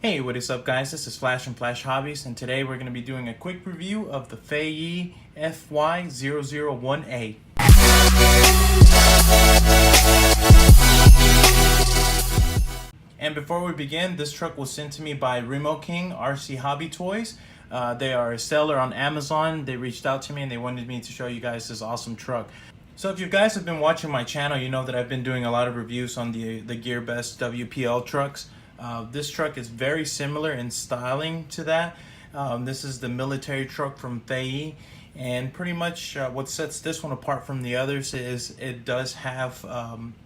Hey, what is up guys? This is Flash and Flash Hobbies, and today we're going to be doing a quick review of the Fayee Fy001A. And before we begin, this truck was sent to me by Remo King RC Hobby Toys. They are a seller on Amazon. They reached out to me and they wanted me to show you guys this awesome truck. So if you guys have been watching my channel, you know that I've been doing a lot of reviews on the GearBest WPL trucks. This truck is very similar in styling to that. This is the military truck from Fayee, and pretty much what sets this one apart from the others is it does have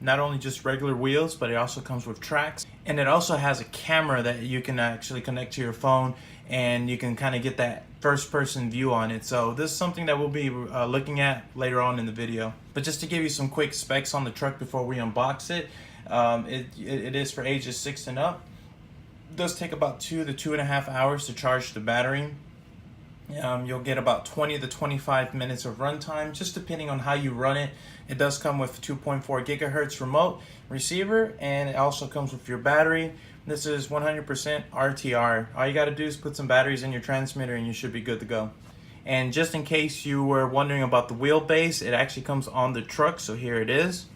not only just regular wheels, but it also comes with tracks, and it also has a camera that you can actually connect to your phone, and you can kind of get that first-person view on it. So this is something that we'll be looking at later on in the video. But just to give you some quick specs on the truck before we unbox it, it is for ages 6 and up. It does take about 2 to 2.5 hours to charge the battery. You'll get about 20 to 25 minutes of runtime, just depending on how you run it. It does come with 2.4 gigahertz remote receiver, and it also comes with your battery. This is 100% RTR. All you got to do is put some batteries in your transmitter and you should be good to go. And just in case you were wondering about the wheelbase, it actually comes on the truck, so here it is.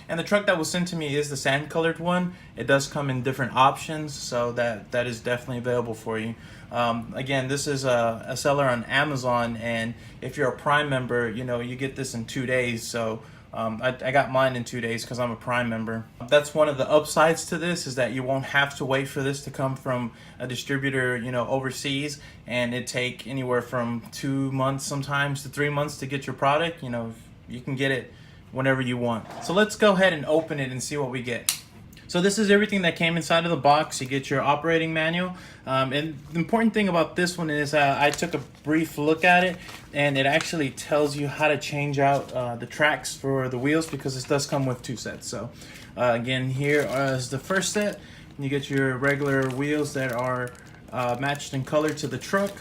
And the truck that was sent to me is the sand colored one. It does come in different options, so that is definitely available for you. Again, this is a seller on Amazon, and if you're a Prime member, you know, you get this in 2 days. So I got mine in 2 days because I'm a Prime member. That's one of the upsides to this, is that you won't have to wait for this to come from a distributor, you know, overseas, and it take anywhere from 2 months sometimes to 3 months to get your product. You know, you can get it whenever you want. So let's go ahead and open it and see what we get. So this is everything that came inside of the box. You get your operating manual, and the important thing about this one is I took a brief look at it, and it actually tells you how to change out the tracks for the wheels, because this does come with 2 sets. So again, here is the first set. You get your regular wheels that are matched in color to the truck.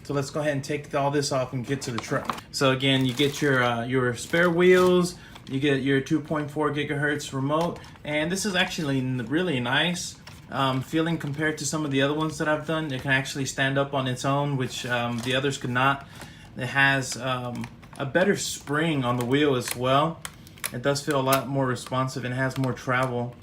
So let's go ahead and take all this off and get to the truck. So again, you get your spare wheels. You get your 2.4 gigahertz remote, and this is actually really nice feeling compared to some of the other ones that I've done. It can actually stand up on its own, which the others could not. It has a better spring on the wheel as well. It does feel a lot more responsive and has more travel,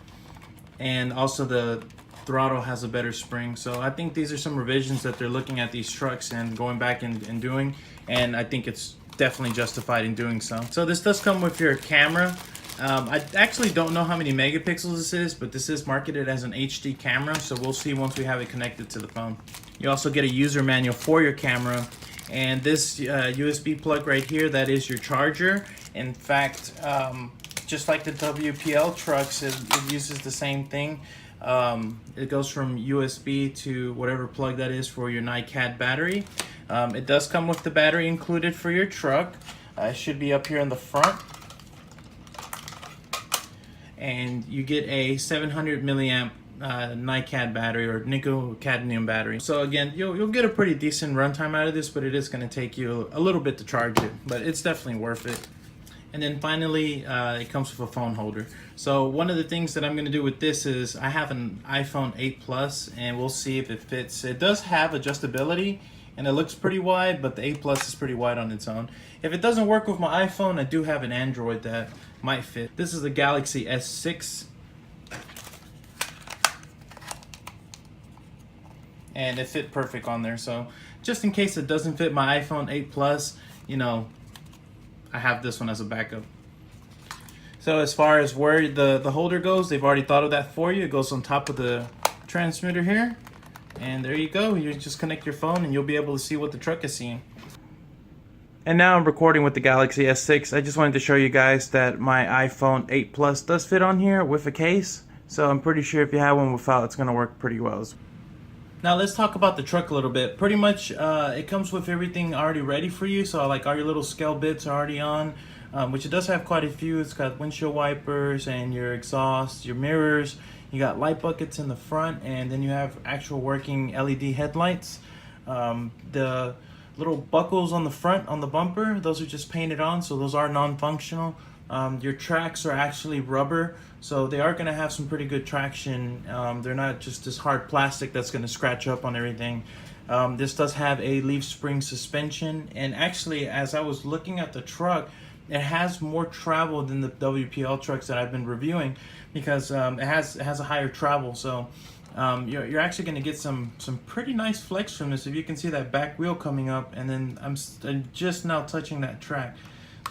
and also the throttle has a better spring. So I think these are some revisions that they're looking at these trucks and going back and doing, and I think it's definitely justified in doing so. So this does come with your camera. I actually don't know how many megapixels this is, but this is marketed as an HD camera, so we'll see once we have it connected to the phone. You also get a user manual for your camera, and this USB plug right here, that is your charger. In fact, just like the WPL trucks, it uses the same thing. It goes from USB to whatever plug that is for your NiCad battery. It does come with the battery included for your truck. It should be up here in the front. And you get a 700 milliamp NiCad battery, or nickel cadmium battery. So again, you'll get a pretty decent runtime out of this, but it is going to take you a little bit to charge it, but it's definitely worth it. And then finally, it comes with a phone holder. So one of the things that I'm going to do with this is I have an iPhone 8 Plus, and we'll see if it fits. It does have adjustability, and it looks pretty wide, but the 8 Plus is pretty wide on its own. If it doesn't work with my iPhone, I do have an Android that might fit. This is the Galaxy S6. And it fit perfect on there. So just in case it doesn't fit my iPhone 8 Plus, you know, I have this one as a backup. So as far as where the holder goes, they've already thought of that for you. It goes on top of the transmitter here. And there you go. You just connect your phone and you'll be able to see what the truck is seeing. And now I'm recording with the Galaxy S6. I just wanted to show you guys that my iPhone 8 Plus does fit on here with a case. So I'm pretty sure if you have one without, it's going to work pretty well. Now let's talk about the truck a little bit. Pretty much it comes with everything already ready for you. So like all your little scale bits are already on, which it does have quite a few. It's got windshield wipers and your exhaust, your mirrors. You got light buckets in the front, and then you have actual working LED headlights. The little buckles on the front on the bumper, those are just painted on, so those are non-functional. Your tracks are actually rubber, so they are going to have some pretty good traction. They're not just this hard plastic that's going to scratch up on everything. This does have a leaf spring suspension, and actually, as I was looking at the truck, it has more travel than the WPL trucks that I've been reviewing, because it has a higher travel. So you're actually going to get some pretty nice flex from this. If you can see that back wheel coming up, and then I'm just now touching that track.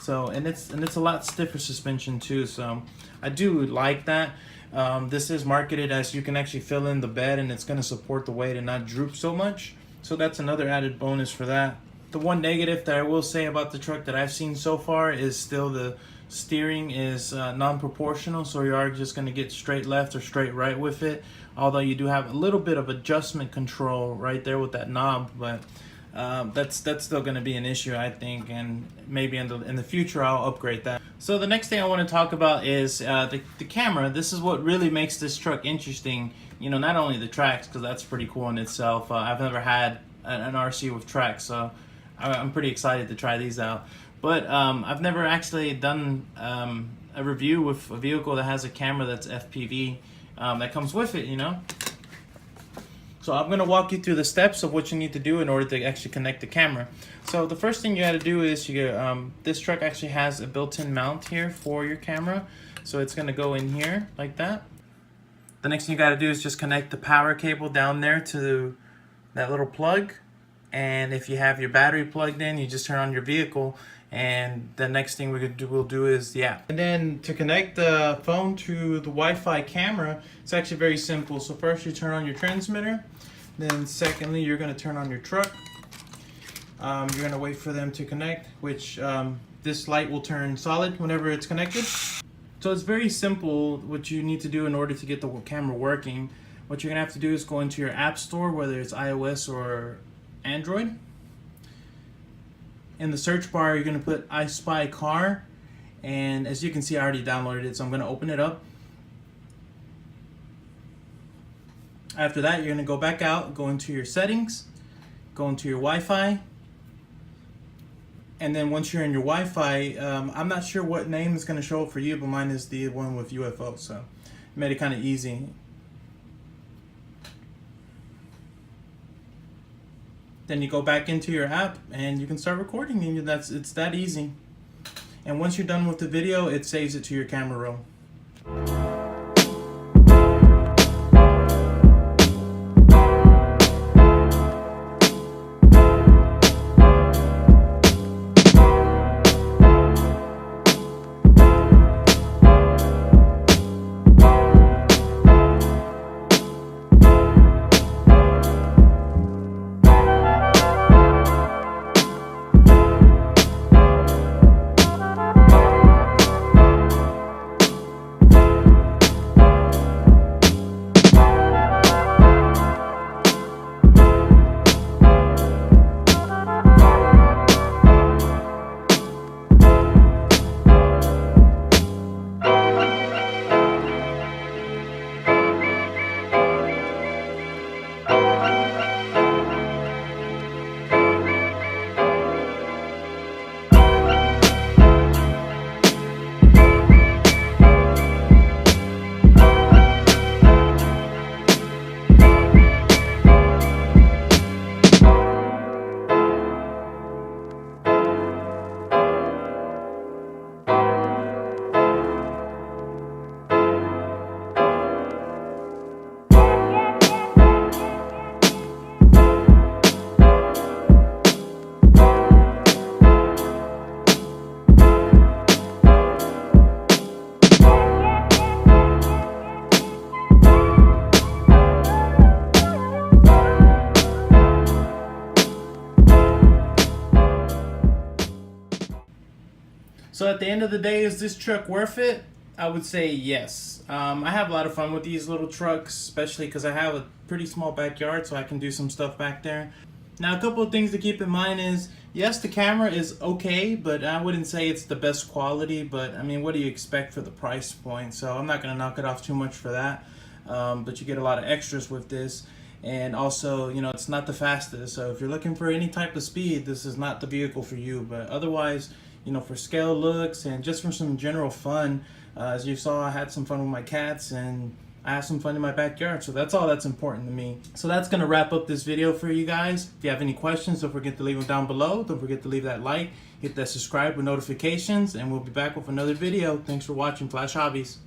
So and it's a lot stiffer suspension too. So I do like that. This is marketed as you can actually fill in the bed, and it's going to support the weight and not droop so much. So that's another added bonus for that. The one negative that I will say about the truck that I've seen so far is still the steering is non-proportional, so you are just going to get straight left or straight right with it, although you do have a little bit of adjustment control right there with that knob, but that's still going to be an issue, I think, and maybe in the future I'll upgrade that. So the next thing I want to talk about is the camera. This is what really makes this truck interesting. You know, not only the tracks, because that's pretty cool in itself. I've never had an RC with tracks, so I'm pretty excited to try these out. But I've never actually done a review with a vehicle that has a camera that's FPV that comes with it, you know. So I'm going to walk you through the steps of what you need to do in order to actually connect the camera. So the first thing you got to do is this truck actually has a built-in mount here for your camera. So it's going to go in here like that. The next thing you got to do is just connect the power cable down there to that little plug. And if you have your battery plugged in, you just turn on your vehicle, and the next thing we'll do is the app. And then to connect the phone to the Wi-Fi camera, it's actually very simple. So first you turn on your transmitter, then secondly you're going to turn on your truck. You're going to wait for them to connect, which this light will turn solid whenever it's connected. So it's very simple what you need to do in order to get the camera working. What you're going to have to do is go into your app store, whether it's iOS or Android. In the search bar, you're going to put I Spy Car, and as you can see, I already downloaded it, so I'm going to open it up. After that, you're going to go back out, go into your settings, go into your Wi-Fi, and then once you're in your Wi-Fi, I'm not sure what name is going to show up for you, but mine is the one with UFO, so it made it kind of easy. Then you go back into your app and you can start recording, and it's that easy. And once you're done with the video, it saves it to your camera roll. So at the end of the day, is this truck worth it? I would say yes. I have a lot of fun with these little trucks, especially because I have a pretty small backyard, so I can do some stuff back there. Now, a couple of things to keep in mind is, yes, the camera is okay, but I wouldn't say it's the best quality, but I mean, what do you expect for the price point? So I'm not going to knock it off too much for that, but you get a lot of extras with this. And also, you know, it's not the fastest, so if you're looking for any type of speed, this is not the vehicle for you. But otherwise, you know, for scale looks and just for some general fun. As you saw, I had some fun with my cats and I have some fun in my backyard, so that's all that's important to me. So that's gonna wrap up this video for you guys. If you have any questions, don't forget to leave them down below. Don't forget to leave that like, hit that subscribe with notifications, and we'll be back with another video. Thanks for watching Flash Hobbies.